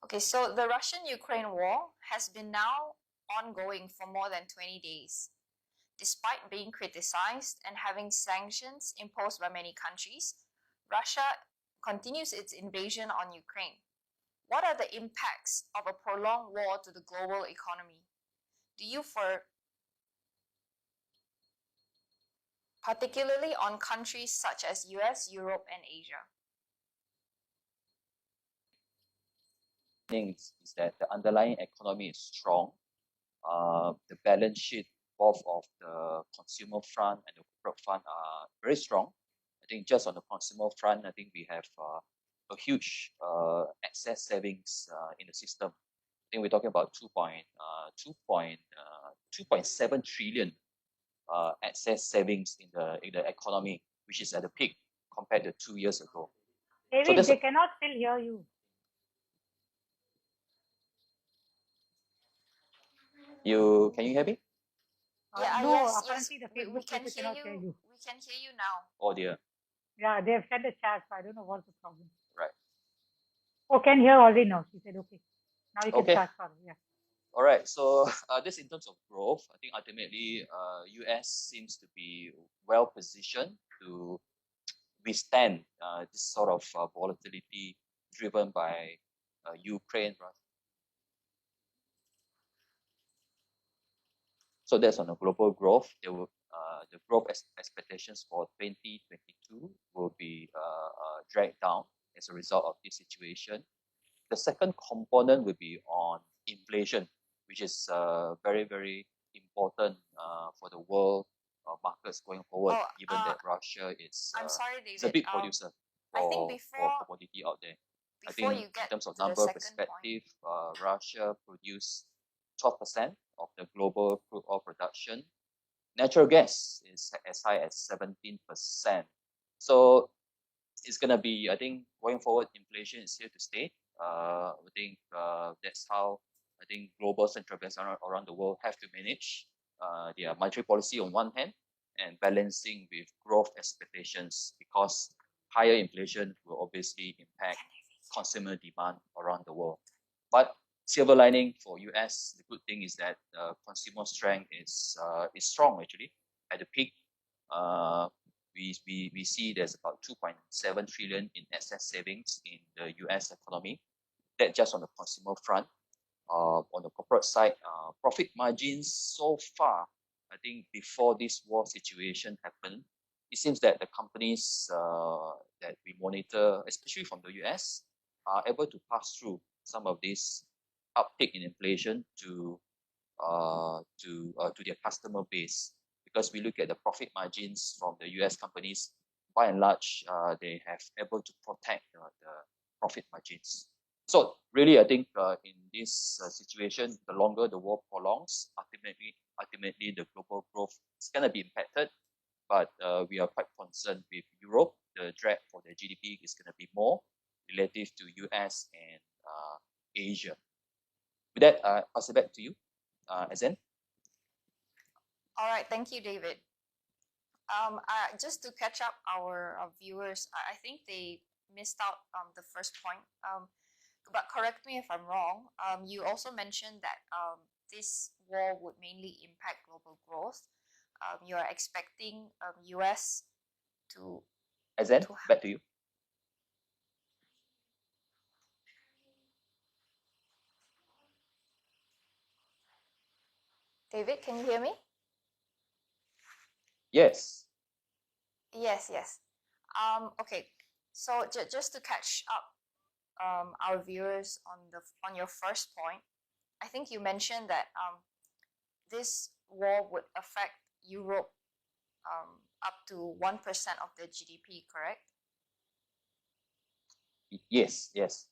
Okay, so the Russian-Ukraine war has been now ongoing for more than 20 days. Despite being criticized and having sanctions imposed by many countries, Russia continues its invasion on Ukraine. What are the impacts of a prolonged war to the global economy? Particularly on countries such as US, Europe, and Asia? Things is that the underlying economy is strong. The balance sheet, both of the consumer front and the corporate front, are very strong. I think just on the consumer front, I think we have a huge excess savings in the system. I think we're talking about 2.7 trillion excess savings in the economy, which is at the peak compared to 2 years ago. David, they cannot still hear you. Can you hear me? Yeah, no, yes, apparently the we Facebook can people hear cannot hear you. We can hear you now. Oh dear. Yeah, they have sent a chat, so I don't know what's the problem. Right. Oh, can hear already now. She said, okay. Now you can start. Sorry. Yeah. All right. So this in terms of growth, I think ultimately US seems to be well positioned to withstand this sort of volatility driven by Ukraine. So that's on the global growth. The growth expectations for 2022 will be dragged down as a result of this situation. The second component will be on inflation, which is very, very important for the world markets going forward, given that Russia is I'm sorry, David, it's a big producer for commodity out there. I think in terms of number perspective, Russia produced 12% of the global crude oil production. Natural gas is as high as 17%. So it's going to be, I think, going forward, inflation is here to stay. I think that's how I think global central banks around the world have to manage their monetary policy on one hand and balancing with growth expectations, because higher inflation will obviously impact consumer demand around the world. But silver lining for US, the good thing is that consumer strength is strong actually. At the peak, we see there's about 2.7 trillion in excess savings in the US economy. That just on the consumer front. On the corporate side, profit margins so far, I think before this war situation happened, it seems that the companies that we monitor, especially from the US, are able to pass through some of this uptick in inflation to their customer base. Because we look at the profit margins from the US companies, by and large, they have able to protect the profit margins. So really, I think in this situation, the longer the war prolongs, ultimately the global growth is going to be impacted. But we are quite concerned with Europe. The drag for the GDP is going to be more relative to US and Asia. With that, I'll pass it back to you, Azan. All right, thank you, David. Just to catch up our viewers, I think they missed out the first point. But correct me if I'm wrong. You also mentioned that this war would mainly impact global growth. You are expecting US to. Azan, back to you. David, can you hear me? Yes. Yes. Okay. So just to catch up our viewers on your first point, I think you mentioned that this war would affect Europe up to 1% of the GDP, correct? Yes. Yes.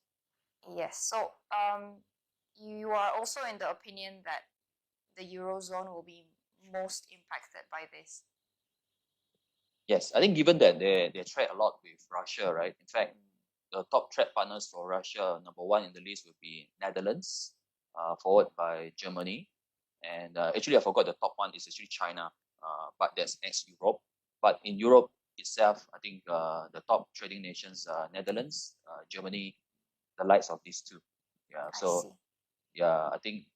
So you are also in the opinion that the Eurozone will be most impacted by this. Yes, I think given that they trade a lot with Russia, right? In fact, the top trade partners for Russia, number one in the list would be Netherlands, followed by Germany. And actually, I forgot the top one is actually China, but that's ex-Europe. But in Europe itself, I think the top trading nations are Netherlands, Germany, the likes of these two. Yeah, so yeah, I think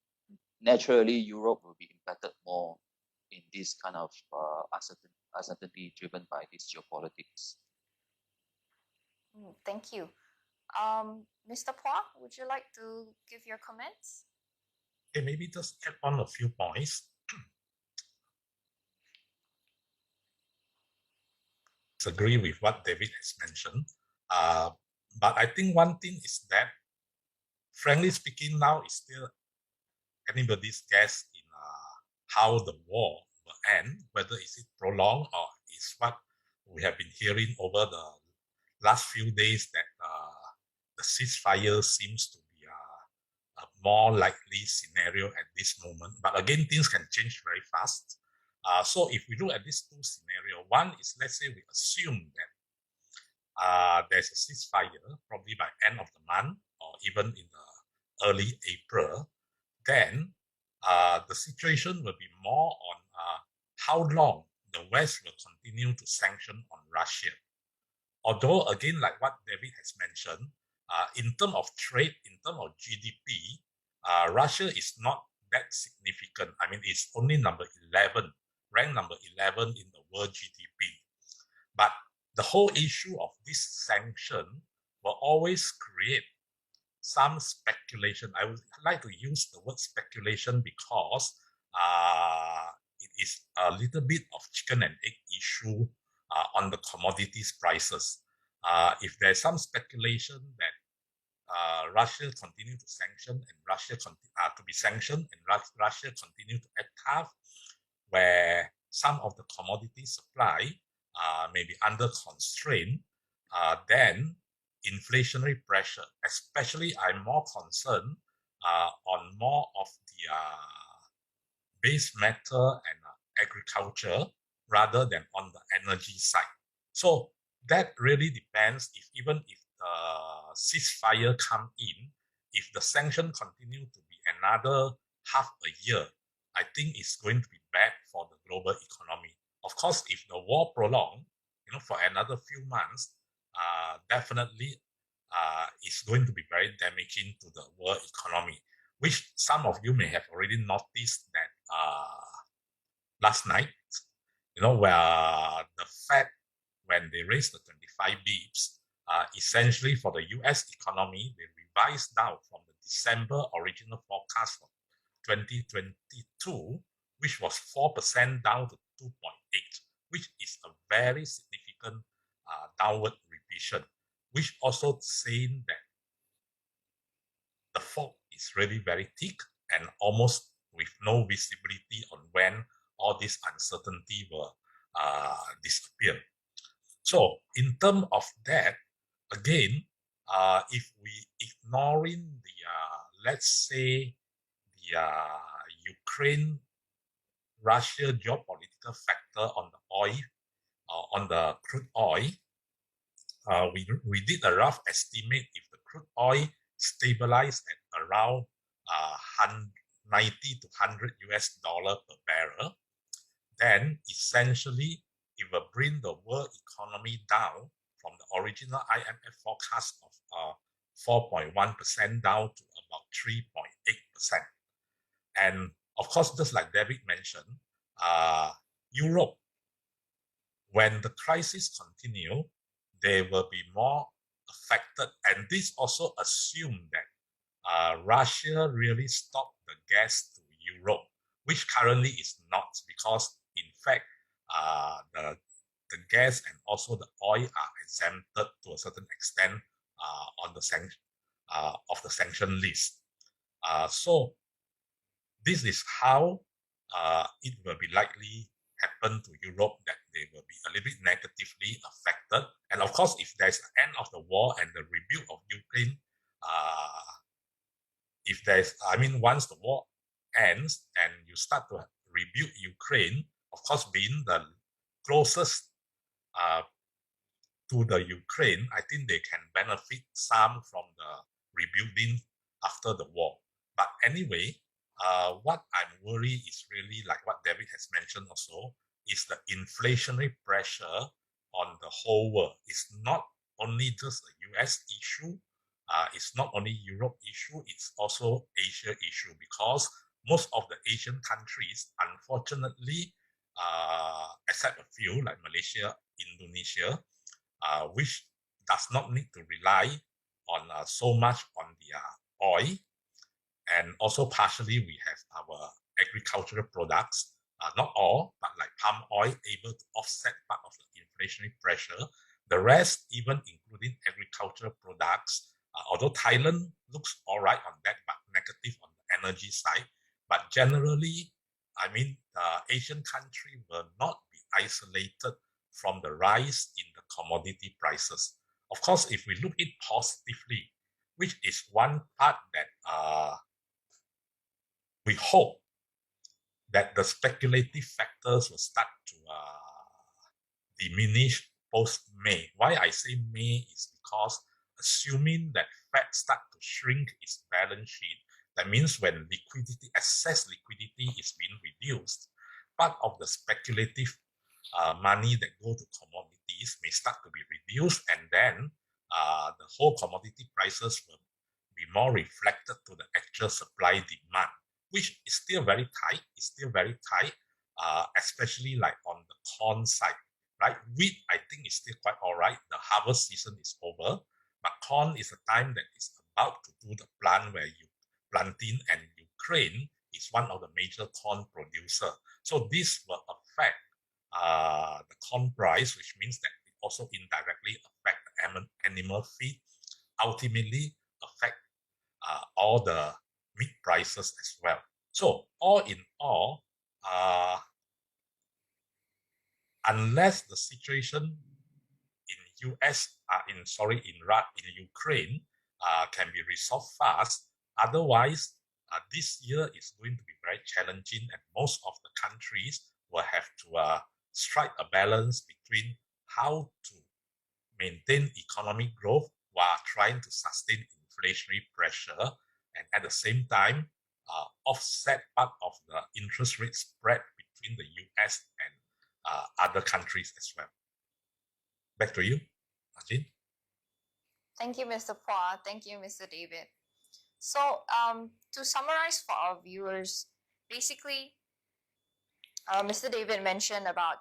naturally Europe will be impacted more in this kind of uncertainty driven by this geopolitics. Thank you. Mr. Pua, would you like to give your comments? Okay, maybe just add on a few points. Agree with what David has mentioned. But I think one thing is that, frankly speaking, now is still anybody's guess in how the war will end, whether is it prolonged or is what we have been hearing over the last few days that the ceasefire seems to be a more likely scenario at this moment. But again, things can change very fast. So if we look at these two scenarios, one is, let's say we assume that there's a ceasefire probably by end of the month or even in the early April, then the situation will be more on how long the West will continue to sanction on Russia. Although, again, like what David has mentioned, in terms of trade, in terms of GDP, Russia is not that significant. I mean, it's only number 11, ranked number 11 in the world GDP. But the whole issue of this sanction will always create some speculation. I would like to use the word speculation because it is a little bit of chicken and egg issue on the commodities prices. If there's some speculation that Russia continue to sanction and Russia to be sanctioned and Russia continue to act tough, where some of the commodity supply may be under constraint, then inflationary pressure, especially I'm more concerned on more of the base metal and agriculture rather than on the energy side. So that really depends even if the ceasefire come in, if the sanction continue to be another half a year, I think it's going to be bad for the global economy. Of course, if the war prolong, for another few months, definitely it's going to be very damaging to the world economy, which some of you may have already noticed that last night, where the Fed, when they raised the 25 bips, essentially for the US economy, they revised down from the December original forecast for 2022, which was 4% down to 2.8, which is a very significant downward revision, which also saying that the fog is really very thick and almost with no visibility on when all this uncertainty will disappear. So in terms of that, again, if we ignoring the, let's say, the Ukraine-Russia geopolitical factor on the oil, on the crude oil, we did a rough estimate. If the crude oil stabilized at around 90 to 100 US dollar per barrel, then essentially it will bring the world economy down from the original IMF forecast of 4.1% down to about 3.8%. And of course, just like David mentioned, Europe, when the crisis continue, they will be more affected. And this also assumes that Russia really stopped the gas to Europe, which currently is not, because in fact, the gas and also the oil are exempted to a certain extent on the sanction list. So this is how it will be likely happen to Europe, that they will be a little bit negatively affected. And of course, if there's an end of the war and the rebuild of Ukraine, once the war ends and you start to rebuild Ukraine, of course, being the closest to the Ukraine, I think they can benefit some from the rebuilding after the war. But anyway, what I'm worried is really like what David has mentioned also, is the inflationary pressure on the whole world. It's not only just a US issue, it's not only Europe issue, it's also Asia issue, because most of the Asian countries, unfortunately, except a few like Malaysia, Indonesia, which does not need to rely on so much on the oil, and also partially we have our agricultural products, not all, but like palm oil, able to offset part of the inflationary pressure. The rest, even including agricultural products, although Thailand looks all right on that, but negative on the energy side. But generally, I mean, the Asian country will not be isolated from the rise in the commodity prices. Of course, if we look at it positively, which is one part that we hope that the speculative factors will start to diminish post-May. Why I say May is because assuming that Fed start to shrink its balance sheet, that means when liquidity, excess liquidity is being reduced, part of the speculative money that go to commodities may start to be reduced, and then the whole commodity prices will be more reflected to the actual supply demand, which is still very tight. It's still very tight, especially like on the corn side, right? Wheat, I think, is still quite all right. The harvest season is over, but corn is a time that is about to do the plant where you planting, and Ukraine is one of the major corn producer. So this will affect the corn price, which means that it also indirectly affect the animal feed, ultimately affect all the meat prices as well. So all in all, unless the situation in US, in Ukraine can be resolved fast, otherwise this year is going to be very challenging, and most of the countries will have to strike a balance between how to maintain economic growth while trying to sustain inflationary pressure, and at the same time offset part of the interest rate spread between the US and other countries as well. Back to you, Ajin. Thank you, Mr. Phua. Thank you, Mr. David. So to summarize for our viewers, basically, Mr. David mentioned about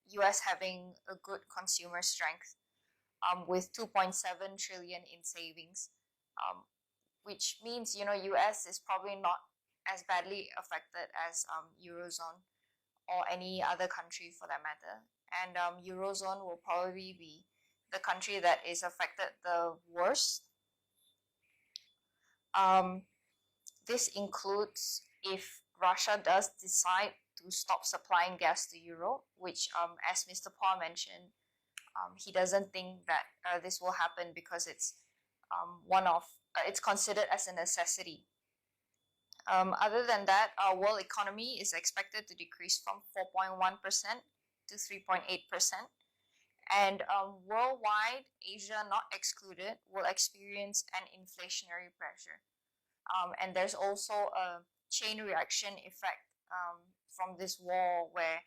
US having a good consumer strength with 2.7 trillion in savings, which means, US is probably not as badly affected as Eurozone or any other country for that matter. And Eurozone will probably be the country that is affected the worst. This includes if Russia does decide to stop supplying gas to Europe, which, as Mr. Paul mentioned, he doesn't think that this will happen because it's it's considered as a necessity. Other than that, our world economy is expected to decrease from 4.1% to 3.8%. And worldwide, Asia not excluded, will experience an inflationary pressure. And there's also a chain reaction effect from this war, where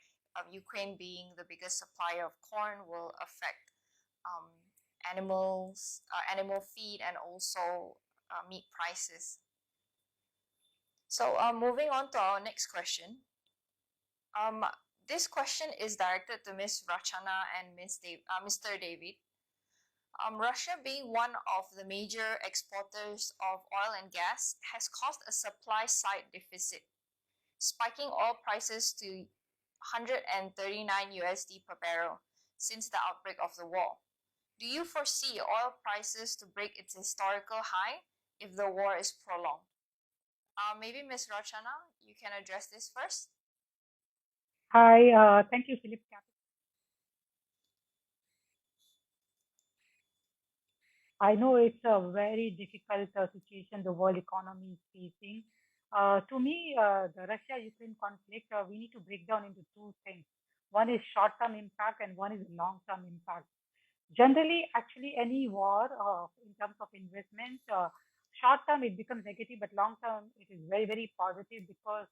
Ukraine being the biggest supplier of corn will affect animal feed, and also meat prices. So moving on to our next question. This question is directed to Ms. Rachana and Mr. David. Russia, being one of the major exporters of oil and gas, has caused a supply side deficit, spiking oil prices to 139 USD per barrel since the outbreak of the war. Do you foresee oil prices to break its historical high if the war is prolonged? Maybe Ms. Rachana, you can address this first. Hi, thank you, Phillip. I know it's a very difficult situation the world economy is facing. To me, the Russia-Ukraine conflict, we need to break down into two things. One is short-term impact and one is long-term impact. Generally, actually, any war in terms of investment, short-term it becomes negative, but long-term it is very, very positive, because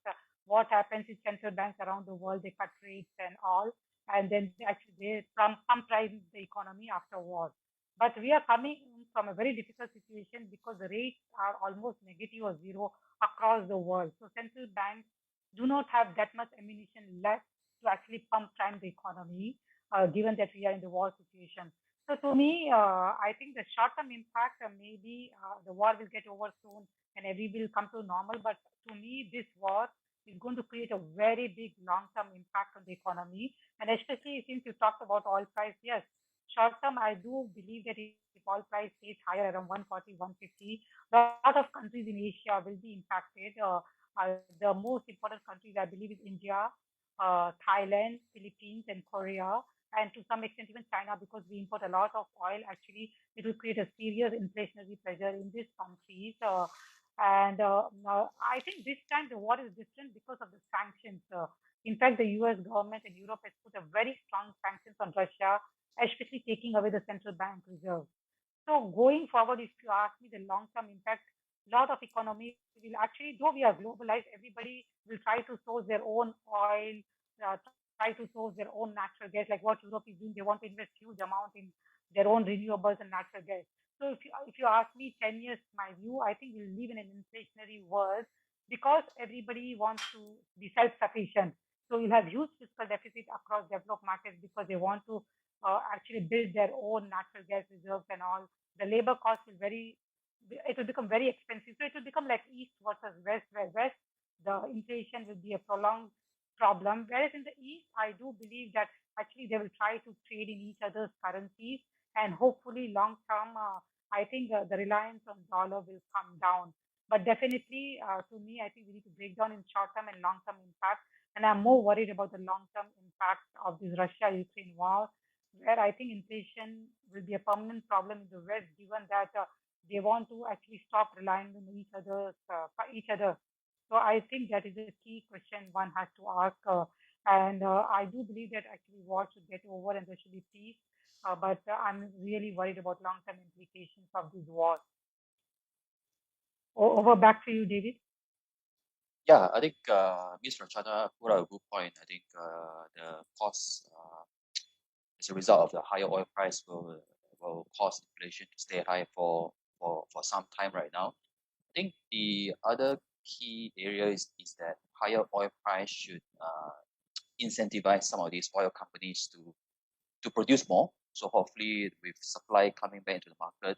what happens is central banks around the world, they cut rates and all, and then actually they pump price the economy after war. But we are coming from a very difficult situation because the rates are almost negative or zero across the world. So central banks do not have that much ammunition left to actually pump prime the economy, given that we are in the war situation. So to me, I think the short-term impact, maybe the war will get over soon and every will come to normal. But to me, this war is going to create a very big long-term impact on the economy. And especially since you talked about oil price, yes, short term, I do believe that if oil price stays higher around 140, 150, a lot of countries in Asia will be impacted. The most important countries, I believe, is India, Thailand, Philippines, and Korea, and to some extent even China, because we import a lot of oil. Actually, it will create a serious inflationary pressure in these countries. I think this time the war is different because of the sanctions. In fact, the U.S. government and Europe has put a very strong sanctions on Russia, especially taking away the central bank reserve. So going forward, if you ask me the long-term impact, a lot of economies will actually, though we are globalized, everybody will try to source their own oil, try to source their own natural gas, like what Europe is doing. They want to invest huge amount in their own renewables and natural gas. So if you ask me 10 years, my view, I think we'll live in an inflationary world because everybody wants to be self-sufficient. So you'll have huge fiscal deficit across developed markets because they want to actually build their own natural gas reserves and all. The labor cost will it will become very expensive. So it will become like East versus West, where West, the inflation will be a prolonged problem. Whereas in the East, I do believe that actually they will try to trade in each other's currencies and hopefully long term, I think the reliance on dollar will come down. But definitely, to me, I think we need to break down in short term and long term impact. And I'm more worried about the long term impact of this Russia Ukraine war, where I think inflation will be a permanent problem in the West, given that they want to actually stop relying on each other. So I think that is a key question one has to ask. And I do believe that actually war should get over and there should be peace. But I'm really worried about long-term implications of this war. Over back to you, David. Yeah, I think Ms. Rachana put out a good point. I think the cost as a result of the higher oil price will cause inflation to stay high for some time right now. I think the other key area is that higher oil price should incentivize some of these oil companies to produce more. So hopefully, with supply coming back into the market,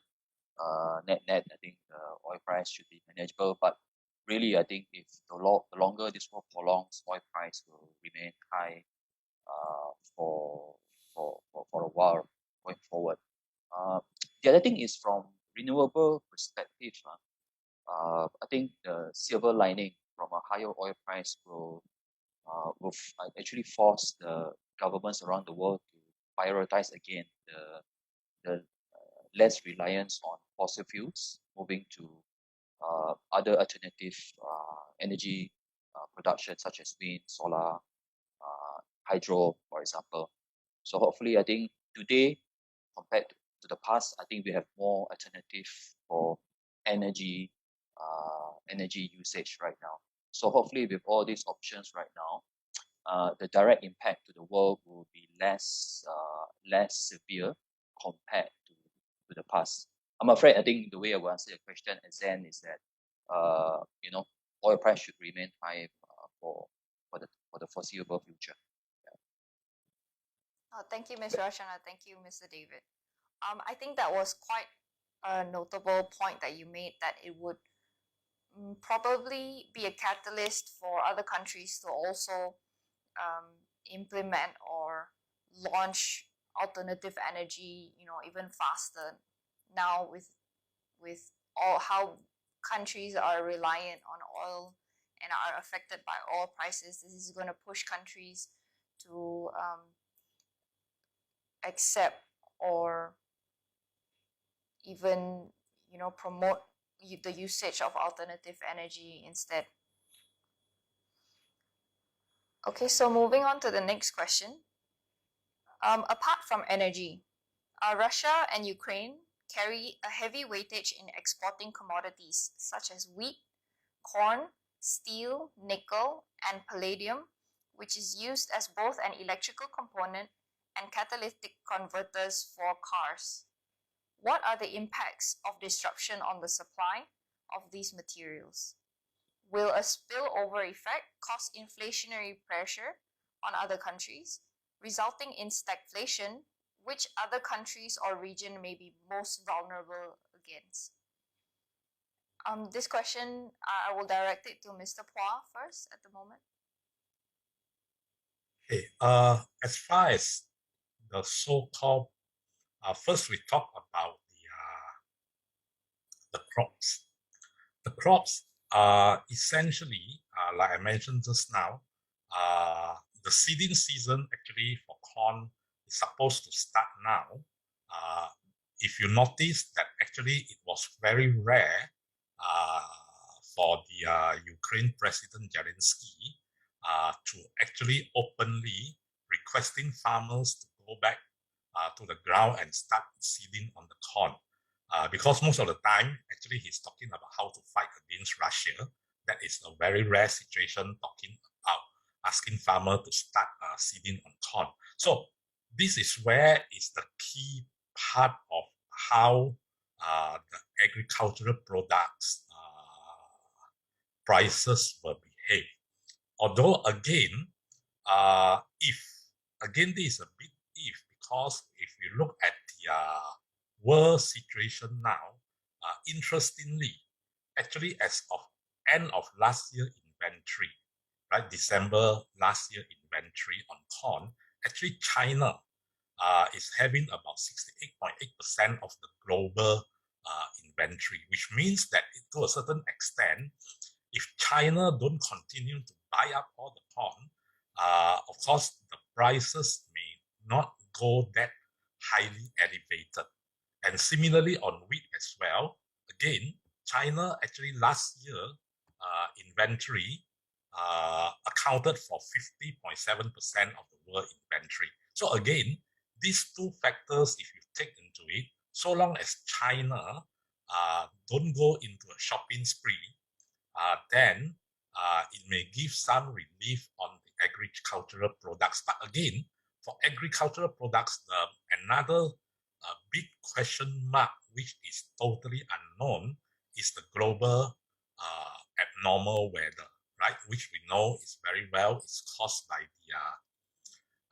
net, I think the oil price should be manageable. But really, I think if the longer this war prolongs, oil price will remain high for a while going forward. The other thing is from renewable perspective. I think the silver lining from a higher oil price will actually force the governments around the world to prioritize again the less reliance on fossil fuels, moving to other alternative energy production such as wind, solar, hydro, for example. So hopefully, I think today, compared to the past, I think we have more alternative for energy usage right now. So hopefully, with all these options right now, the direct impact to the world will be less severe compared to the past. I'm afraid I think the way I will answer your question at Zen is that oil price should remain high for the foreseeable future. Oh, thank you, Ms. Rashana. Thank you, Mr. David. I think that was quite a notable point that you made, that it would probably be a catalyst for other countries to also implement or launch alternative energy, even faster. Now with all how countries are reliant on oil and are affected by oil prices, this is going to push countries to accept or even promote the usage of alternative energy instead. Okay, so moving on to the next question. Apart from energy, Russia and Ukraine carry a heavy weightage in exporting commodities such as wheat, corn, steel, nickel, and palladium, which is used as both an electrical component and catalytic converters for cars. what are the impacts of disruption on the supply of these materials? Will a spillover effect cause inflationary pressure on other countries, resulting in stagflation, which other countries or region may be most vulnerable against? This question, I will direct it to Mr. Phua first at the moment. Okay, as far as the so-called, first we talk about the crops. The crops are essentially, like I mentioned just now, the seeding season actually for corn is supposed to start now. If you notice that actually it was very rare for the Ukraine President Zelensky to actually openly requesting farmers to go back to the ground and start seeding on the corn. Because most of the time, actually, he's talking about how to fight against Russia. That is a very rare situation, talking about asking farmers to start seeding on corn. So this is where is the key part of how the agricultural products prices will behave. Although again, this is a big if, because if you look at the world situation now, interestingly, actually as of end of last year inventory, right, December last year inventory on corn, actually China is having about 68.8% of the global inventory, which means that to a certain extent, if China don't continue to buy up all the corn, of course, the prices may not go that highly elevated. And similarly on wheat as well, again, China actually last year inventory accounted for 50.7% of the world inventory. So again, these two factors, if you take into it, so long as China don't go into a shopping spree, then it may give some relief on the agricultural products. But again, for agricultural products, another big question mark, which is totally unknown, is the global abnormal weather, right? Which we know is very well is caused by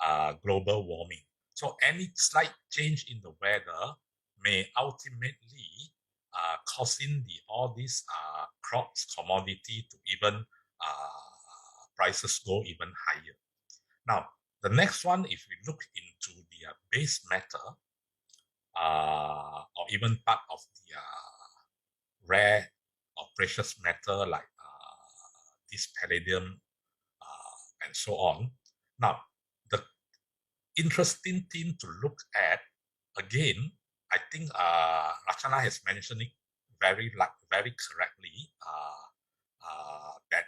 the global warming. So any slight change in the weather may ultimately causing all these crops, commodity to even prices go even higher. Now, the next one, if we look into the base metal, or even part of the rare or precious metal like this palladium and so on. Now, the interesting thing to look at, again, I think Rachana has mentioned it very correctly, that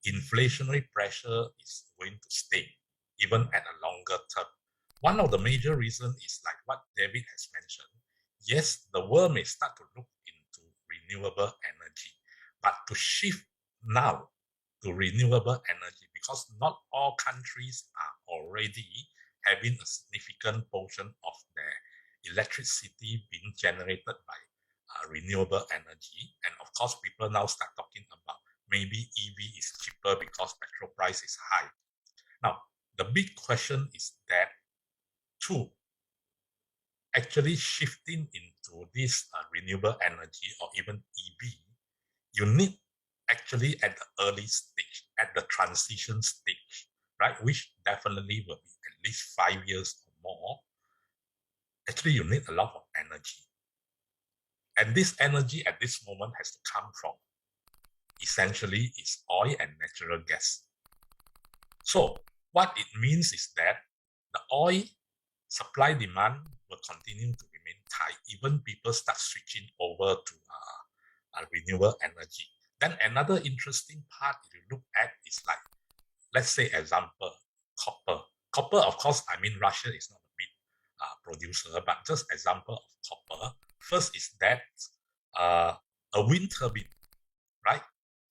inflationary pressure is going to stay even at a longer term. One of the major reasons is like what David has mentioned. Yes, the world may start to look into renewable energy, but to shift now to renewable energy, because not all countries are already having a significant portion of their electricity being generated by renewable energy. And of course, people now start talking about maybe EV is cheaper because petrol price is high. Now, the big question is that to actually shifting into this renewable energy or even EV, you need actually at the early stage, at the transition stage, right? Which definitely will be at least 5 years or more. Actually, you need a lot of energy. And this energy at this moment has to come from essentially is oil and natural gas. So what it means is that the oil supply demand will continue to remain tight, even people start switching over to renewable energy. Then another interesting part if you look at is like, let's say example, copper. Copper, of course, I mean, Russia is not a big producer, but just example of copper. First is that a wind turbine, right,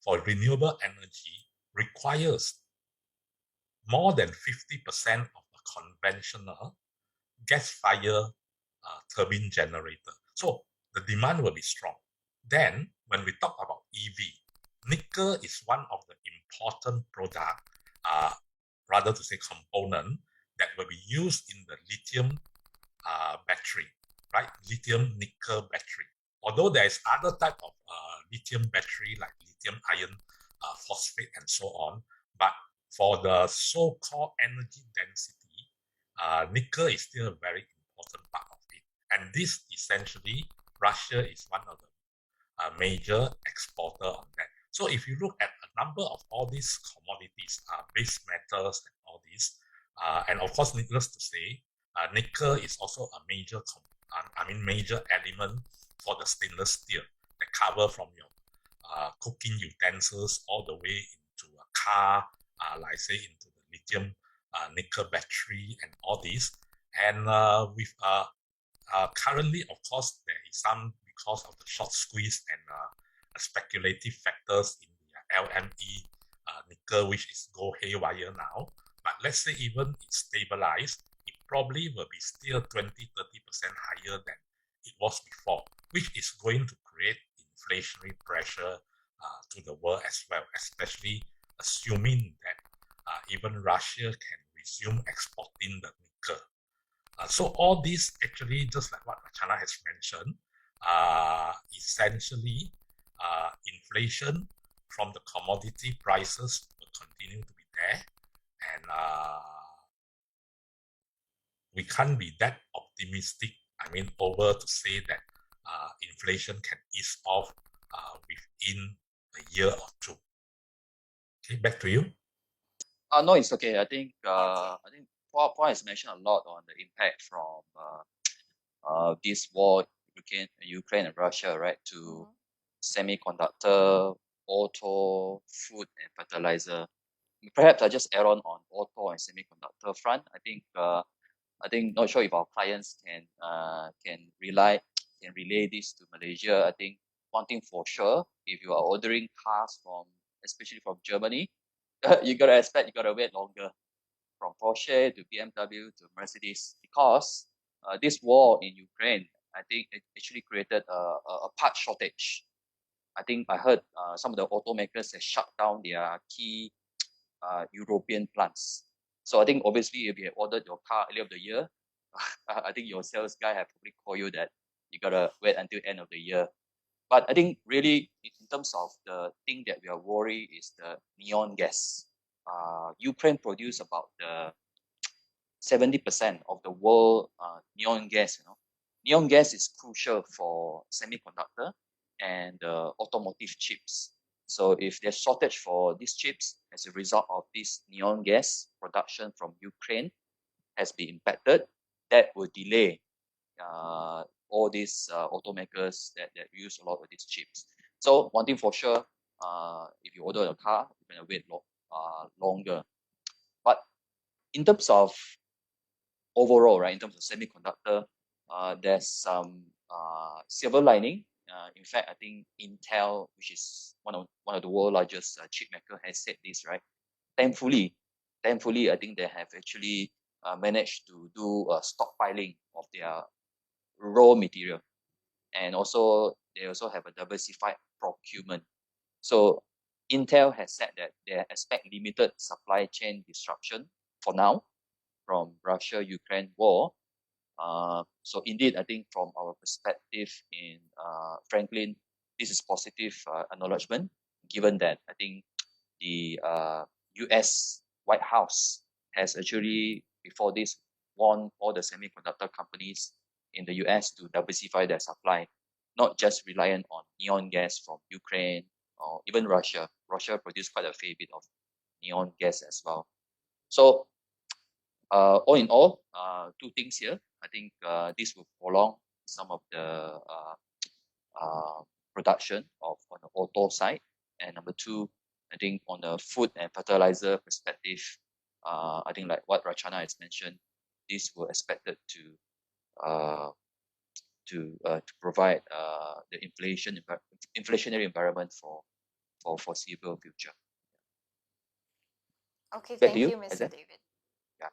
for renewable energy requires more than 50% of a conventional gas-fired turbine generator. So the demand will be strong. Then when we talk about EV, nickel is one of the important product, rather to say component, that will be used in the lithium battery, right? Lithium nickel battery. Although there is other type of lithium battery like lithium iron phosphate and so on, but for the so-called energy density, nickel is still a very important part of it. And this essentially, Russia is one of the major exporter on that. So if you look at a number of all these commodities, base metals and all these, and of course, needless to say, nickel is also a major, major element for the stainless steel that cover from your cooking utensils all the way into a car, like say into the lithium nickel battery and all these. And with currently, of course, there is some because of the short squeeze and speculative factors in the LME nickel, which is go haywire now. But let's say even it stabilized, it probably will be still 20-30% higher than it was before, which is going to create inflationary pressure to the world as well, especially assuming that even Russia can resume exporting the nickel. So all this actually, just like what Rachana has mentioned, essentially inflation from the commodity prices will continue to be there, and we can't be that optimistic. Over to say that inflation can ease off within a year or two. Okay, back to you. No, it's okay. I think Paul has mentioned a lot on the impact from this war, Ukraine and Russia, right, to semiconductor, auto, food, and fertilizer. Perhaps I just add on auto and semiconductor front. I think not sure if our clients can relay this to Malaysia. I think one thing for sure, if you are ordering cars especially from Germany, you gotta wait longer, from Porsche to BMW to Mercedes, because this war in Ukraine, I think it actually created a part shortage. I think I heard some of the automakers have shut down their key European plants. So I think obviously if you have ordered your car earlier of the year, I think your sales guy have probably called you that you gotta wait until end of the year. But I think really in terms of the thing that we are worried is the neon gas. Ukraine produce about 70% of the world neon gas. Neon gas is crucial for semiconductor and automotive chips. So if there's shortage for these chips as a result of this neon gas production from Ukraine has been impacted, that will delay all these automakers that use a lot of these chips. So one thing for sure, if you order a car, you're gonna wait longer. But in terms of overall, right, in terms of semiconductor, there's some silver lining. In fact, I think Intel, which is one of the world's largest chip maker, has said this, right? Thankfully, I think they have actually managed to do a stockpiling of their raw material, and also they also have a diversified procurement. So Intel has said that they expect limited supply chain disruption for now from Russia-Ukraine war. So indeed, I think from our perspective in Franklin, this is positive acknowledgement, given that I think the US White House has actually, before this, warned all the semiconductor companies in the US to diversify their supply, not just reliant on neon gas from Ukraine or even Russia. Russia produced quite a fair bit of neon gas as well. So all in all, two things here. I think this will prolong some of the production on the auto side. And number two, I think on the food and fertilizer perspective, I think like what Rachana has mentioned, this will expected to provide the inflationary environment for foreseeable future. Okay, thank you, Mr. David. Yeah.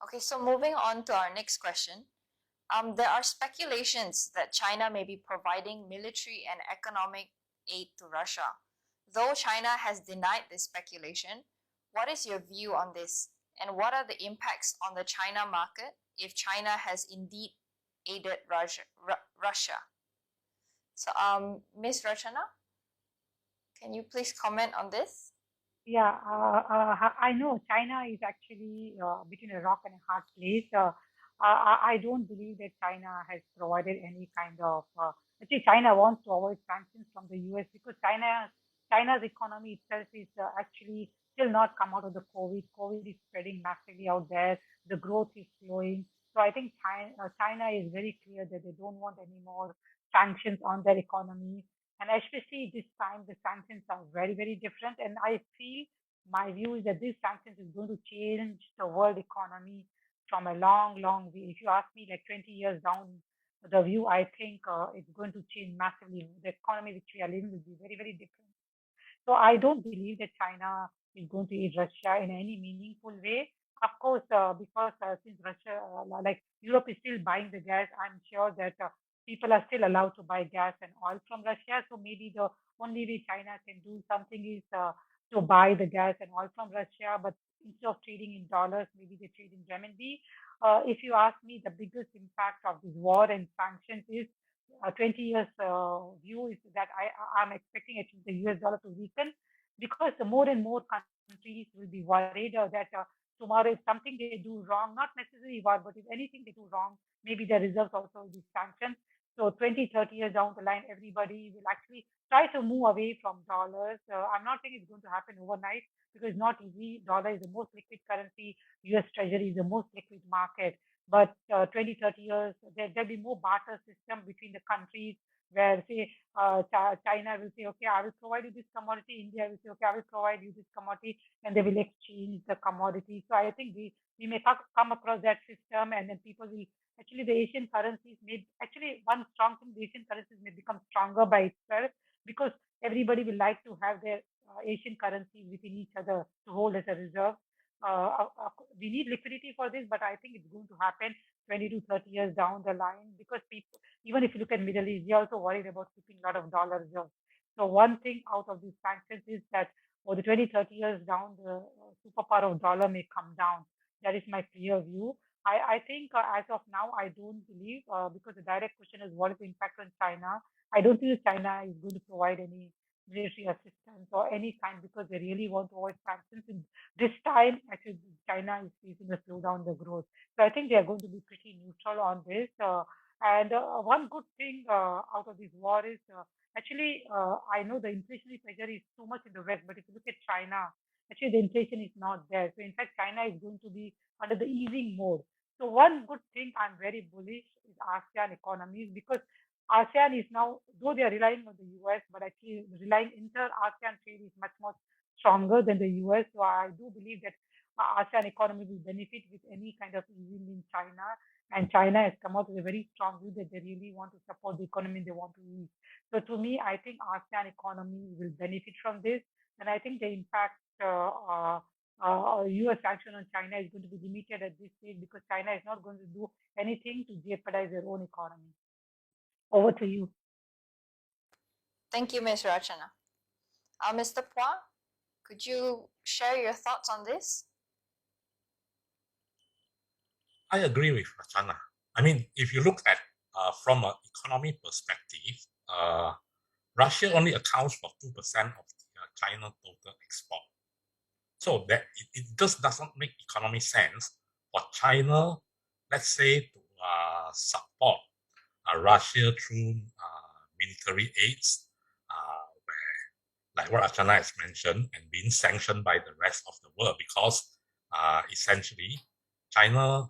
Okay, so moving on to our next question. There are speculations that China may be providing military and economic aid to Russia. Though China has denied this speculation, what is your view on this? And what are the impacts on the China market if China has indeed aided Russia? So, Ms. Rachana, can you please comment on this? Yeah, I know China is actually between a rock and a hard place. I don't believe that China has provided any kind of. Actually, China wants to avoid sanctions from the US because China's economy itself is actually still not come out of the COVID. COVID is spreading massively out there. The growth is slowing. So I think China is very clear that they don't want any more sanctions on their economy. And especially this time, the sanctions are very, very different. And I feel my view is that these sanctions is going to change the world economy from a long, long view. If you ask me, like 20 years down the view, I think it's going to change massively. The economy which we are living will be very, very different. So I don't believe that China is going to aid Russia in any meaningful way. Of course, because since Russia, like Europe is still buying the gas, I'm sure that people are still allowed to buy gas and oil from Russia. So maybe the only way China can do something is to buy the gas and oil from Russia, but instead of trading in dollars, maybe they trade in renminbi. If you ask me, the biggest impact of this war and sanctions is 20 years view is that I'm expecting at least the US dollar to weaken because the more and more countries will be worried that tomorrow if something they do wrong, not necessarily war, but if anything they do wrong, maybe the reserves also will be sanctioned. So 20, 30 years down the line, everybody will actually try to move away from dollars. I'm not saying it's going to happen overnight because it's not easy. Dollar is the most liquid currency. US Treasury is the most liquid market. But 20, 30 years, there'll be more barter system between the countries where, say, China will say, okay, I will provide you this commodity. India will say, okay, I will provide you this commodity, and they will exchange the commodity. So I think we may come across that system, and then people will actually the Asian currencies may actually one strong thing the Asian currencies may become stronger by itself because everybody will like to have their Asian currencies within each other to hold as a reserve. We need liquidity for this, but I think it's going to happen 20 to 30 years down the line because people, even if you look at Middle East, they're also worried about keeping a lot of dollar reserves. So one thing out of these sanctions is that for the 20, 30 years down, the superpower of dollar may come down. That is my clear view. I think as of now, I don't believe because the direct question is what is the impact on China. I don't think China is going to provide any military assistance or any kind because they really want to avoid sanctions. And this time, actually, China is facing a slowdown the growth. So I think they are going to be pretty neutral on this. And one good thing out of this war is actually, I know the inflationary pressure is too much in the West, but if you look at China, actually the inflation is not there. So in fact, China is going to be under the easing mode. So one good thing I'm very bullish is ASEAN economies because ASEAN is now, though they are relying on the US, but actually relying inter-ASEAN trade is much more stronger than the US. So I do believe that ASEAN economy will benefit with any kind of easing in China. And China has come out with a very strong view that they really want to support the economy they want to ease. So to me, I think ASEAN economy will benefit from this. And I think the impact US action on China is going to be limited at this stage because China is not going to do anything to jeopardize their own economy. Over to you. Thank you, Ms. Rachana. Mr. Phua, could you share your thoughts on this? I agree with Rachana. I mean, if you look at from an economy perspective, Russia only accounts for 2% of China's total export. So that it just doesn't make economic sense for China, let's say, to support Russia through military aids, where, like what Achana has mentioned, and being sanctioned by the rest of the world because essentially China,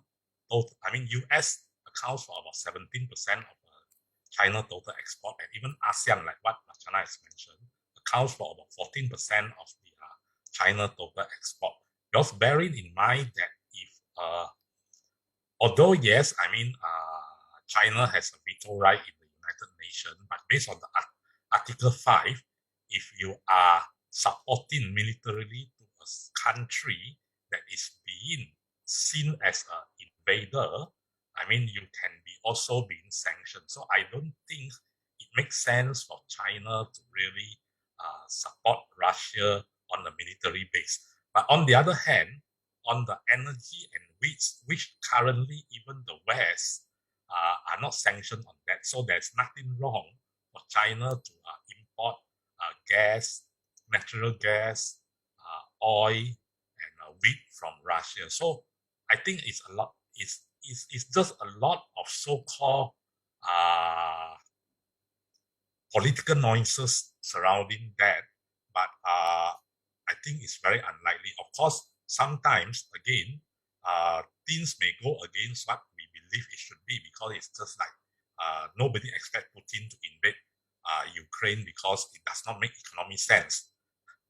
US accounts for about 17% of China total export, and even ASEAN, like what Achana has mentioned, accounts for about 14% of the China total export. Just bearing in mind that if, although yes, China has a veto right in the United Nations, but based on the Article 5, if you are supporting militarily to a country that is being seen as an invader, I mean, you can be also being sanctioned. So I don't think it makes sense for China to really support Russia on a military base. But on the other hand, on the energy and which currently even the West are not sanctioned on that. So there's nothing wrong for China to import gas, natural gas, oil, and wheat from Russia. So I think it's a lot. It's just a lot of so-called political noises surrounding that, but I think it's very unlikely. Of course, sometimes again, things may go against what we believe it should be, because it's just like nobody expects Putin to invade Ukraine because it does not make economic sense.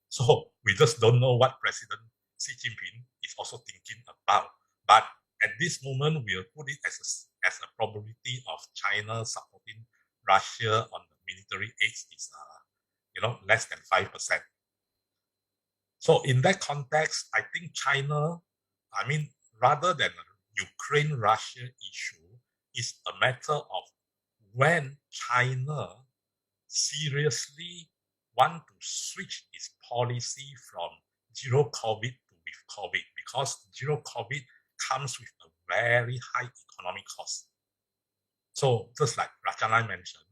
So we just don't know what President Xi Jinping is also thinking about. But at this moment, we'll put it as a probability of China supporting Russia on the military aid is less than 5%. So in that context, I think China, rather than a Ukraine-Russia issue, is a matter of when China seriously want to switch its policy from zero COVID to with COVID, because zero COVID comes with a very high economic cost. So just like Rachana mentioned,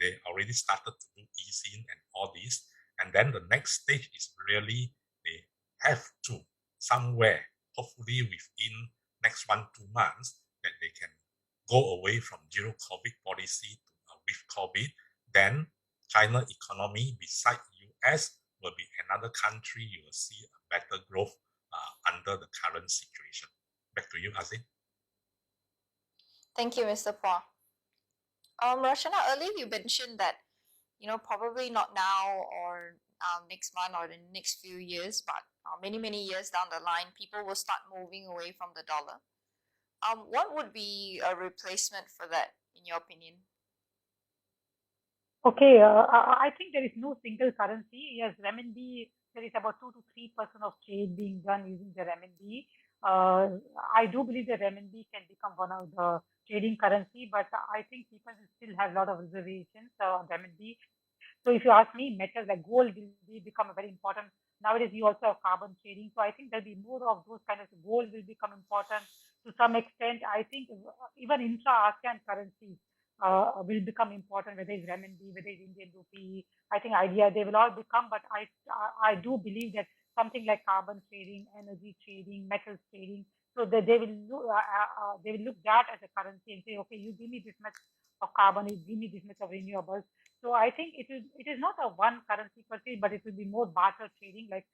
they already started to do easing and all this, and then the next stage is really they have to somewhere, hopefully within next 1-2 months, that they can go away from zero COVID policy to with COVID. Then China economy beside US will be another country you will see a better growth under the current situation. Back to you, Azin. Thank you, Mr. Phua. Rashana, earlier you mentioned that, probably not now or next month or the next few years, but many, many years down the line, people will start moving away from the dollar. What would be a replacement for that, in your opinion? Okay, I think there is no single currency. Yes, renminbi, there is about 2 to 3% of trade being done using the renminbi. I do believe the renminbi can become one of the trading currency, but I think people still have a lot of reservations on renminbi. So if you ask me, metals like gold will become a very important. Nowadays, we also have carbon trading. So I think there'll be more of those kind of gold will become important to some extent. I think even intra-ASEAN currencies will become important, whether it's renminbi, whether it's Indian rupee. I think idea they will all become, but I do believe that something like carbon trading, energy trading, metals trading, so that they will look that as a currency and say, okay, you give me this much of carbon, you give me this much of renewables. So I think it is not a one currency per se, but it will be more barter trading, like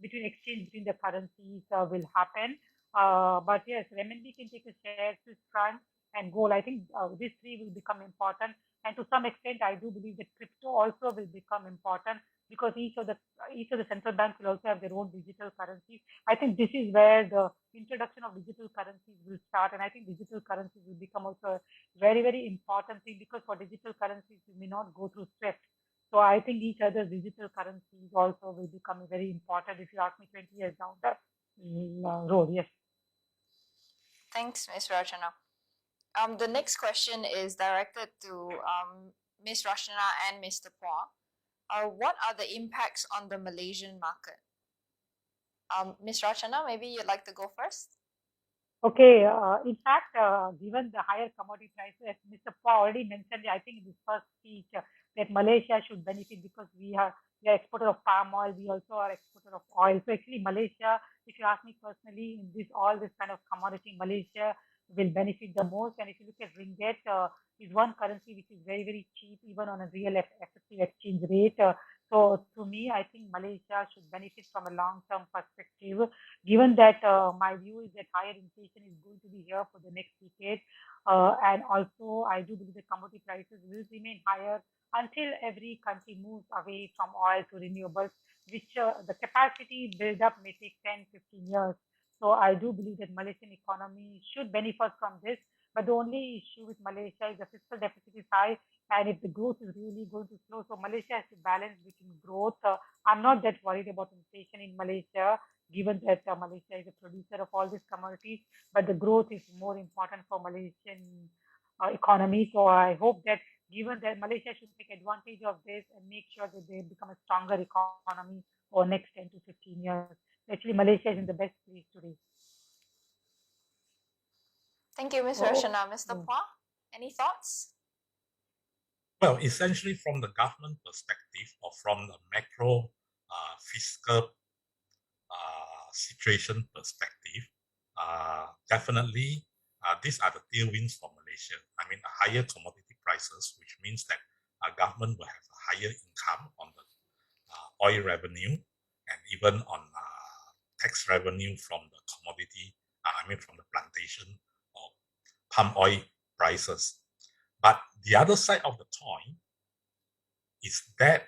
between exchange between the currencies will happen. But yes, renminbi can take a share, Swiss franc and gold. I think these three will become important, and to some extent, I do believe that crypto also will become important, because each of the central banks will also have their own digital currency. I think this is where the introduction of digital currencies will start, and I think digital currencies will become also a very, very important thing, because for digital currencies you may not go through SWIFT. So I think each other's digital currencies also will become very important, if you ask me, 20 years down the road. Yes. Thanks, Ms. Rachana. The next question is directed to Ms. Rachana and Mr. Phua. What are the impacts on the Malaysian market? Ms. Rachana, maybe you'd like to go first? Okay. In fact, given the higher commodity prices, Mr. Phua already mentioned, I think in his first speech, that Malaysia should benefit because we are exporter of palm oil. We also are exporter of oil. So actually, Malaysia, if you ask me personally, in all this kind of commodity, Malaysia will benefit the most. And if you look at ringgit, is one currency which is very, very cheap, even on a real effective exchange rate. So to me, I think Malaysia should benefit from a long-term perspective, given that my view is that higher inflation is going to be here for the next decade. And also, I do believe the commodity prices will remain higher until every country moves away from oil to renewables, which the capacity build up may take 10, 15 years. So I do believe that Malaysian economy should benefit from this. But the only issue with Malaysia is the fiscal deficit is high, and if the growth is really going to slow, so Malaysia has to balance between growth. I'm not that worried about inflation in Malaysia. given that Malaysia is a producer of all these commodities, but the growth is more important for Malaysian economy. So I hope that given that Malaysia should take advantage of this and make sure that they become a stronger economy over next 10 to 15 years. Actually, Malaysia is in the best place today. Thank you, Ms. Rashana. Mr. Phua, any thoughts? Well, essentially from the government perspective or from the macro fiscal situation perspective, definitely these are the tailwinds for Malaysia. I mean, higher commodity prices, which means that government will have a higher income on the oil revenue and even on tax revenue from the commodity, from the plantation or palm oil prices. But the other side of the coin is that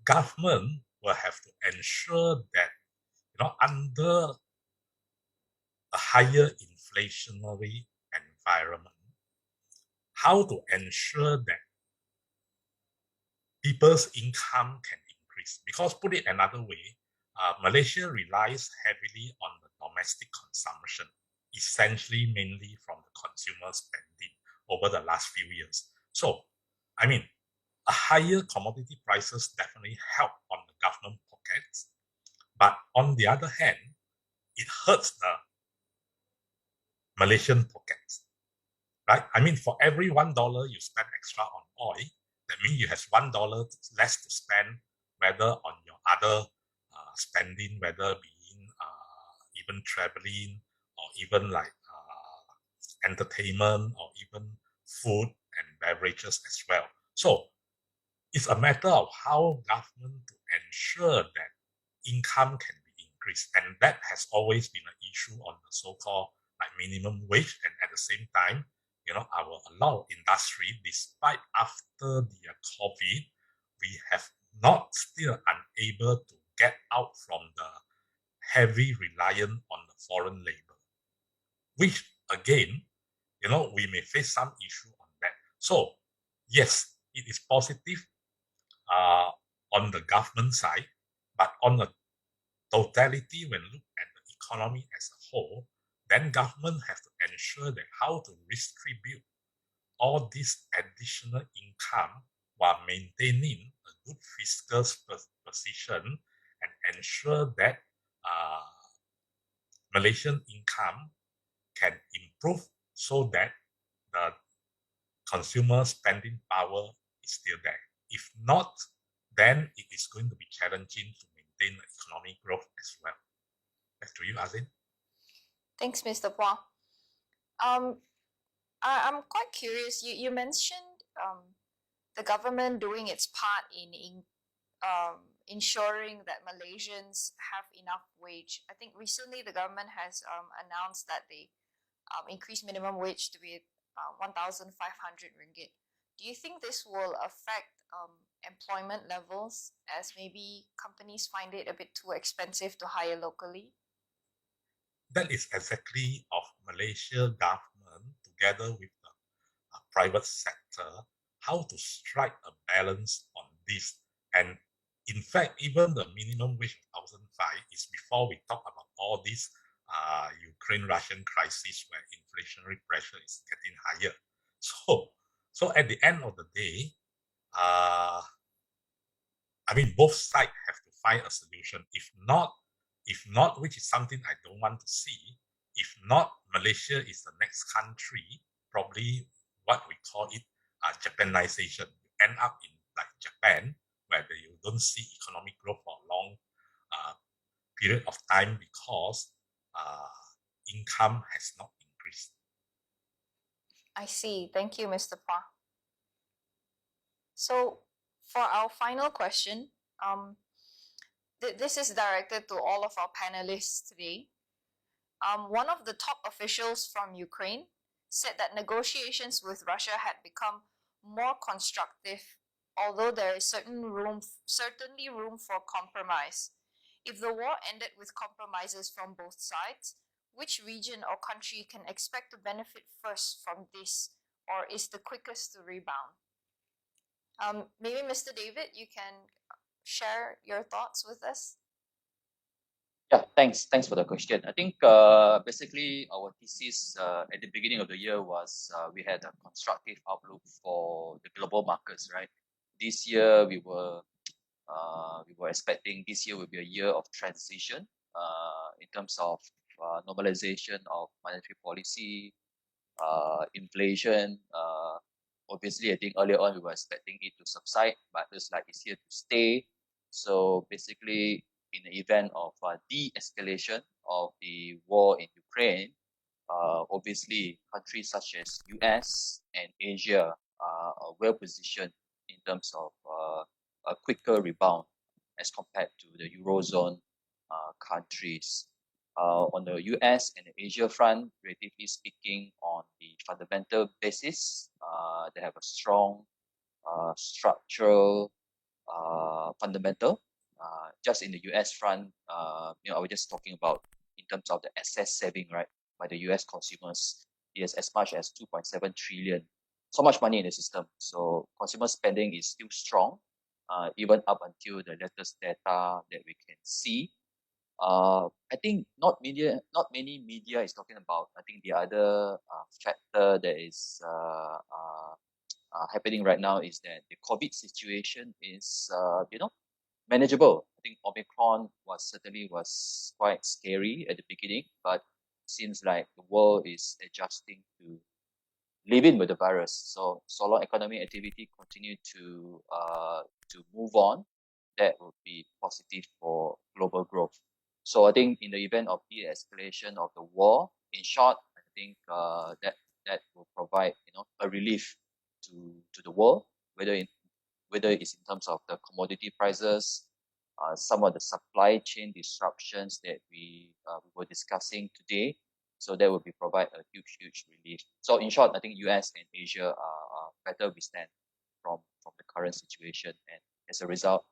government will have to ensure that, under a higher inflationary environment, how to ensure that people's income can increase. Because put it another way, Malaysia relies heavily on the domestic consumption, essentially mainly from the consumer spending over the last few years. So, a higher commodity prices definitely help on the government pockets, but on the other hand, it hurts the Malaysian pockets, right? For every $1 you spend extra on oil, that means you have $1 less to spend, whether on your other spending, whether being even traveling or even like entertainment or even food and beverages as well. So it's a matter of how government to ensure that income can be increased, and that has always been an issue on the so-called like minimum wage, and at the same time, our a lot of industry, despite after the COVID, we have not still unable to get out from the heavy reliance on the foreign labor, which again, we may face some issue on that. So yes, it is positive on the government side, but on the totality, when look at the economy as a whole, then government have to ensure that how to distribute all this additional income while maintaining a good fiscal position and ensure that Malaysian income can improve so that the consumer spending power is still there. If not, then it is going to be challenging to maintain economic growth as well. Back to you, Azin. Thanks, Mr. Phua. I'm quite curious. You mentioned the government doing its part in ensuring that Malaysians have enough wage. I think recently the government has announced that they increased minimum wage to be 1,500 ringgit. Do you think this will affect employment levels, as maybe companies find it a bit too expensive to hire locally? That is exactly of Malaysia government together with the private sector, how to strike a balance on this. And in fact, even the minimum wage of 1,005 is before we talk about all this Ukraine-Russian crisis where inflationary pressure is getting higher. So at the end of the day, both sides have to find a solution. If not, which is something I don't want to see, if not, Malaysia is the next country, probably what we call it Japanization. You end up in like Japan, where you don't see economic growth for a long period of time because income has not increased. I see. Thank you, Mr. Phua. So for our final question, this is directed to all of our panelists today. One of the top officials from Ukraine said that negotiations with Russia had become more constructive, although there is certainly room for compromise. If the war ended with compromises from both sides, which region or country can expect to benefit first from this, or is the quickest to rebound? Maybe Mr. David, you can share your thoughts with us. Yeah, thanks for the question. I think basically our thesis at the beginning of the year was we had a constructive outlook for the global markets, right? This year we were expecting this year will be a year of transition in terms of normalization of monetary policy, inflation. Obviously, I think earlier on we were expecting it to subside, but looks like it's here to stay. So basically, in the event of de-escalation of the war in Ukraine, obviously countries such as US and Asia are well positioned in terms of a quicker rebound as compared to the Eurozone countries. On the US and the Asia front, relatively speaking, on the fundamental basis, they have a strong structural fundamental. Just in the US front, I was just talking about in terms of the excess saving, right, by the US consumers, is as much as 2.7 trillion. So much money in the system. So consumer spending is still strong, even up until the latest data that we can see. I think not many media is talking about. I think the other factor that is happening right now is that the COVID situation is manageable. I think Omicron was quite scary at the beginning, but seems like the world is adjusting to living with the virus. So long economic activity continue to move on, that would be positive for global growth. So I think in the event of de-escalation of the war, in short, I think that will provide a relief to the world, whether it's in terms of the commodity prices, some of the supply chain disruptions that we were discussing today. So that would provide a huge relief. So in short, I think US and Asia are better withstand from the current situation, and as a result,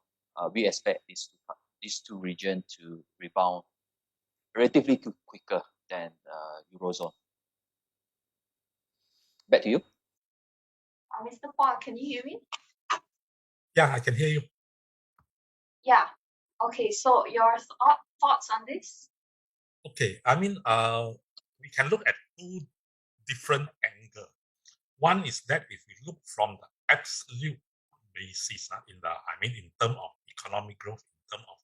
we expect these two regions to rebound relatively quicker than Eurozone. Back to you. Mr. Park, can you hear me? Yeah, I can hear you. Yeah. Okay, so your thoughts on this? Okay, I mean, we can look at two different angles. One is that if we look from the absolute basis, in terms of economic growth, in terms of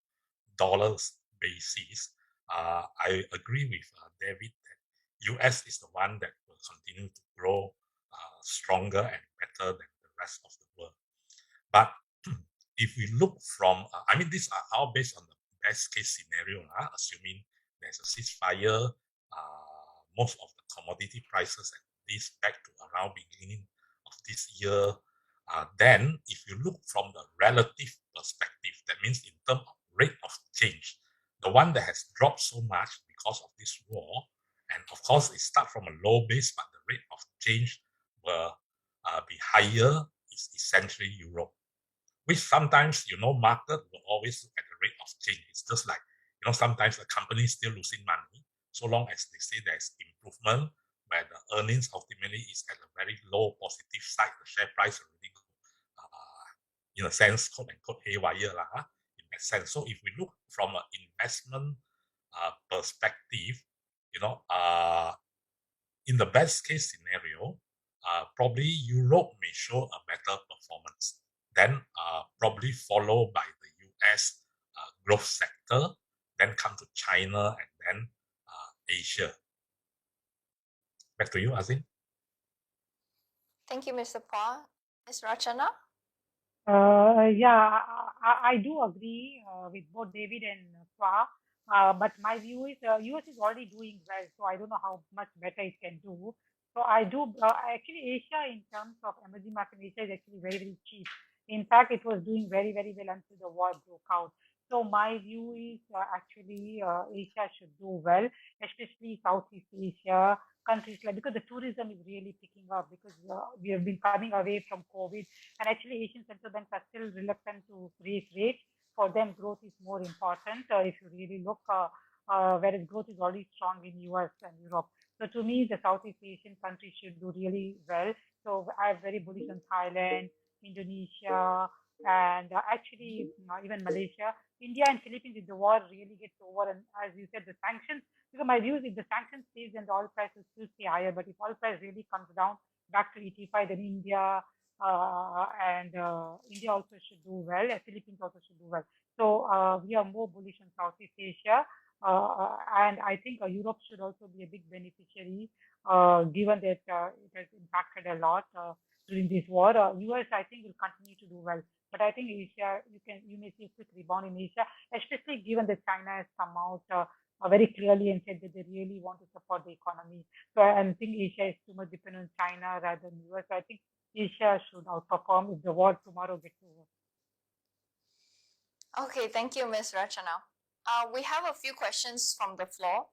dollars basis, I agree with David that US is the one that will continue to grow stronger and better than the rest of the world. But if we look from, these are all based on the best case scenario, assuming there's a ceasefire, most of the commodity prices at least back to around beginning of this year. Then if you look from the relative perspective, that means in terms of rate of change, the one that has dropped so much because of this war, and of course it starts from a low base, but the rate of change will be higher, is essentially Europe, which sometimes, market will always look at the rate of change. It's just like, sometimes a company is still losing money, so long as they say there's improvement, where the earnings ultimately is at a very low positive side, the share price already go, in a sense, quote unquote, haywire, in that sense. So if we look from an investment perspective, in the best case scenario, probably Europe may show a better performance. Then probably followed by the US growth sector, then come to China, and then Asia. Back to you, Azim. Thank you, Mr. Paul. Ms. Rachana? Yeah, I do agree with both David and Fa. But my view is US is already doing well, so I don't know how much better it can do. So I do actually Asia in terms of emerging market Asia is actually very cheap. In fact, it was doing very well until the war broke out. So my view is actually Asia should do well, especially Southeast Asia countries like because the tourism is really picking up because we have been coming away from COVID. And actually, Asian central banks are still reluctant to raise rates. For them, growth is more important. If you really look, whereas growth is already strong in US and Europe. So to me, the Southeast Asian countries should do really well. So I am very bullish on Thailand, Indonesia, and actually even Malaysia, India and Philippines, if the war really gets over, and as you said, the sanctions. Because my view is if the sanctions stays, then the oil price will still stay higher. But if oil price really comes down back to 85, then India also should do well. Philippines also should do well. So we are more bullish on Southeast Asia. And I think Europe should also be a big beneficiary, given that it has impacted a lot during this war. US, I think, will continue to do well, but I think Asia, you may see a quick rebound in Asia, especially given that China has come out very clearly and said that they really want to support the economy. So I think Asia is too much dependent on China rather than US. I think Asia should outperform if the war tomorrow gets over. Okay, thank you, Ms. Rachana. We have a few questions from the floor.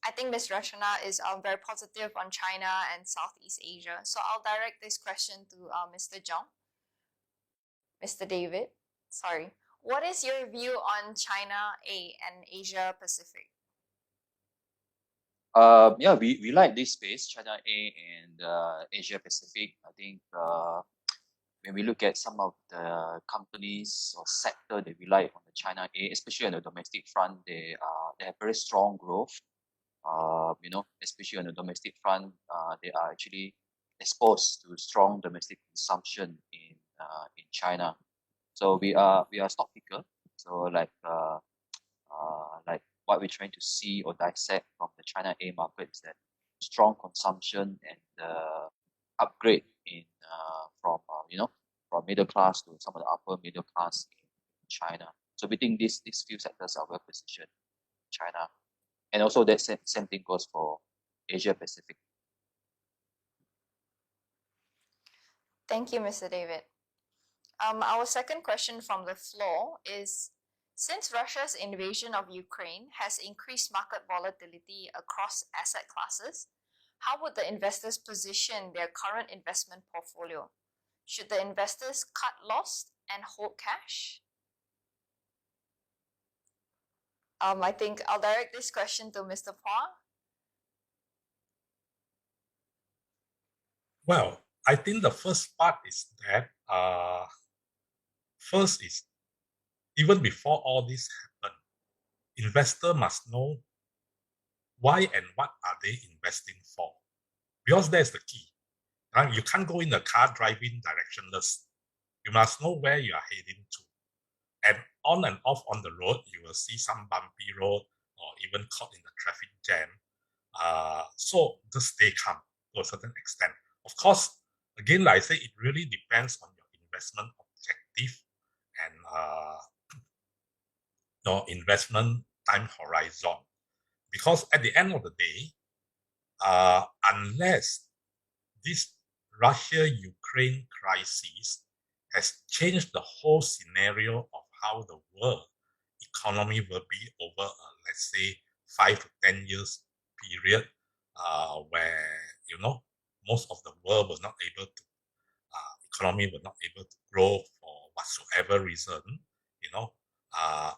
I think Ms. Rachana is very positive on China and Southeast Asia. So I'll direct this question to Mr. Zhang. Mr. David, sorry. What is your view on China and Asia Pacific? Yeah, we like this space, China A and Asia Pacific. I think when we look at some of the companies or sector that we like on the China A, especially on the domestic front, they have very strong growth. Especially on the domestic front, they are actually exposed to strong domestic consumption in China. So we are stock picker. So like what we're trying to see or dissect from the China A market is that strong consumption and upgrade in from middle class to some of the upper middle class in China. So we think these few sectors are well positioned in China, and also that same thing goes for Asia Pacific. Thank you, Mr. David. Our second question from the floor is, since Russia's invasion of Ukraine has increased market volatility across asset classes, how would the investors position their current investment portfolio? Should the investors cut loss and hold cash? I think I'll direct this question to Mr. Phua. Well, I think the first part is that first is even before all this happened, investor must know why and what are they investing for, because that's the key. Right? You can't go in the car driving directionless. You must know where you are heading to. And on and off on the road, you will see some bumpy road or even caught in the traffic jam. So just stay calm to a certain extent. Of course, again, like I say, it really depends on your investment objective and your investment time horizon. Because at the end of the day, unless this Russia-Ukraine crisis has changed the whole scenario of how the world economy will be over, let's say, 5 to 10 years period, where, most of the world was not able to, economy was not able to grow for whatsoever reason,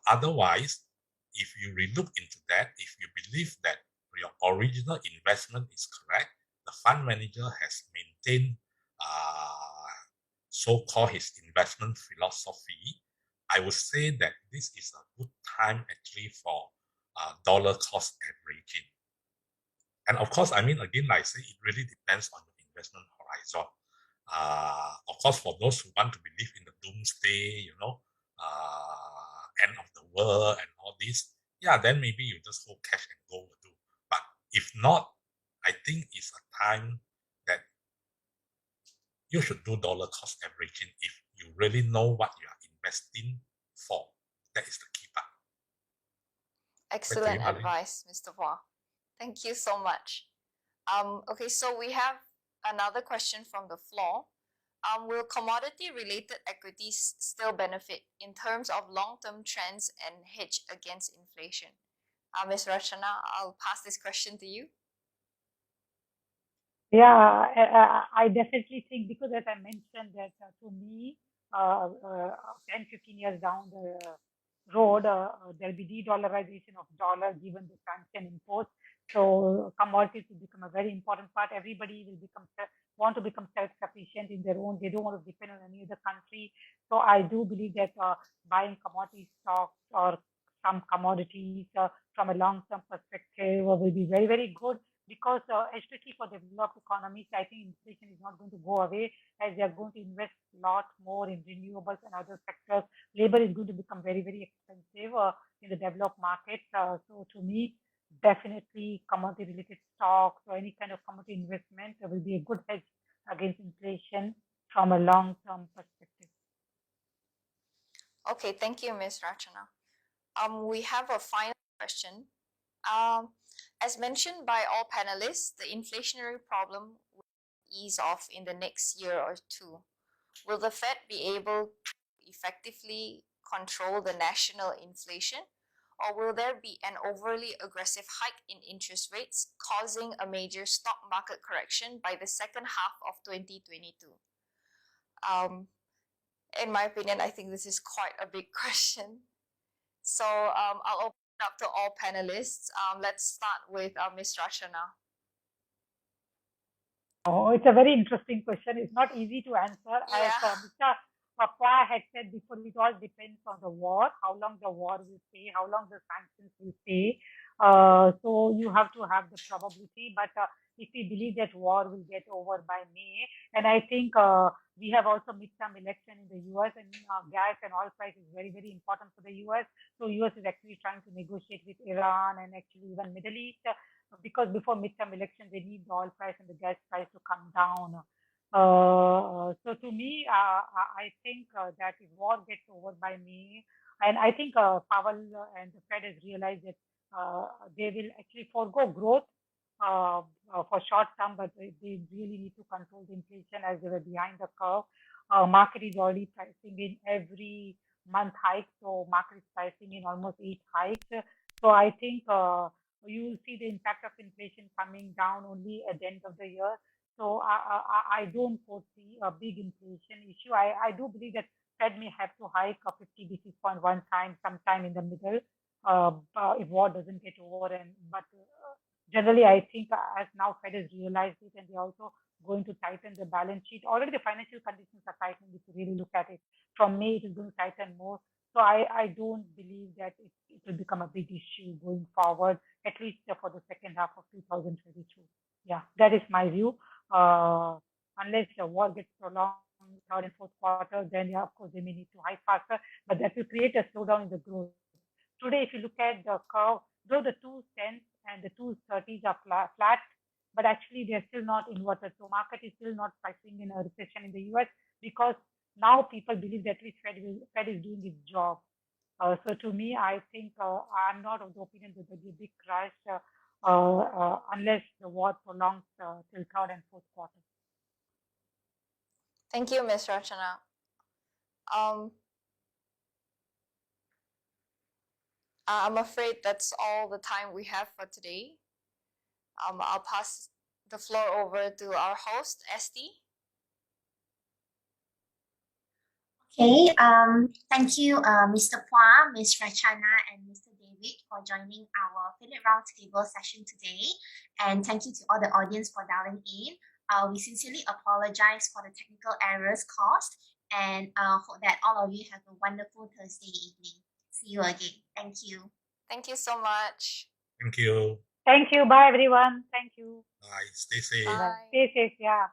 otherwise, if you relook into that, if you believe that your original investment is correct, the fund manager has maintained so-called his investment philosophy, I would say that this is a good time actually for dollar cost averaging. And of course, again, like I say, it really depends on your investment horizon. Of course, for those who want to believe in the doomsday, end of the world and all this, then maybe you just hold cash and go will do. But if not, I think it's a time that you should do dollar cost averaging if you really know what you are investing for. That is the key part. Excellent advice, Mr. Phua. Thank you so much. Okay, so we have another question from the floor. Will commodity-related equities still benefit in terms of long-term trends and hedge against inflation? Ms. Rachana, I'll pass this question to you. Yeah, I definitely think, because as I mentioned that to me, 10, 15 years down the road, there'll be de-dollarization of dollar given the sanction imposed. So commodities will become a very important part. Everybody will become want to become self-sufficient in their own. They don't want to depend on any other country. So I do believe that buying commodity stocks or some commodities from a long-term perspective will be very, very good because especially for developed economies, I think inflation is not going to go away as they are going to invest a lot more in renewables and other sectors. Labor is going to become very, very expensive in the developed markets. So to me, definitely commodity related stocks or any kind of commodity investment will be a good hedge against inflation from a long-term perspective. Okay, thank you, Ms. Rachana. We have a final question. As mentioned by all panelists, the inflationary problem will ease off in the next year or two. Will the Fed be able to effectively control the national inflation, or will there be an overly aggressive hike in interest rates causing a major stock market correction by the second half of 2022? In my opinion, I think this is quite a big question. So I'll open it up to all panelists. Let's start with Ms. Rachana. Oh, it's a very interesting question. It's not easy to answer. Yeah. As Mr. Papa had said before, it all depends on the war, how long the war will stay, how long the sanctions will stay. So you have to have the probability. But if we believe that war will get over by May, and I think we have also midterm election in the US, and gas and oil price is very, very important for the US. So US is actually trying to negotiate with Iran and actually even Middle East because before midterm election, they need the oil price and the gas price to come down. So to me, I think that if war gets over by May, and I think Powell and the Fed has realized that they will actually forego growth for short term, but they really need to control the inflation as they were behind the curve. Market is already pricing in every month hike, so market is pricing in almost 8 hikes. So I think you will see the impact of inflation coming down only at the end of the year. So I don't foresee a big inflation issue. I do believe that Fed may have to hike a 50 basis point one time, sometime in the middle, if war doesn't get over. But generally, I think as now Fed has realized it, and they're also going to tighten the balance sheet. Already the financial conditions are tightening if you really look at it. From May, it is going to tighten more. So I don't believe that it will become a big issue going forward, at least for the second half of 2022. Yeah, that is my view. Unless the war gets prolonged third and fourth quarter, then yeah, of course they may need to hike faster, but that will create a slowdown in the growth. Today, if you look at the curve, though the 210s and the 230s are flat, but actually they're still not inverted. So market is still not pricing in a recession in the US because now people believe that at least Fed is doing its job. So to me, I think I'm not of the opinion that there'll be a big crash unless the war prolongs till third and fourth quarter. Thank you, Ms. Rachana. I'm afraid that's all the time we have for today. I'll pass the floor over to our host, Esty. Okay, thank you, Mr. Phua, Ms. Rachana, and Mr. David for joining our Phillip Roundtable session today. And thank you to all the audience for dialing in. We sincerely apologize for the technical errors caused, and hope that all of you have a wonderful Thursday evening. See you again. Thank you. Thank you so much. Thank you. Thank you. Bye, everyone. Thank you. Bye. Stay safe. Bye. Stay safe. Yeah.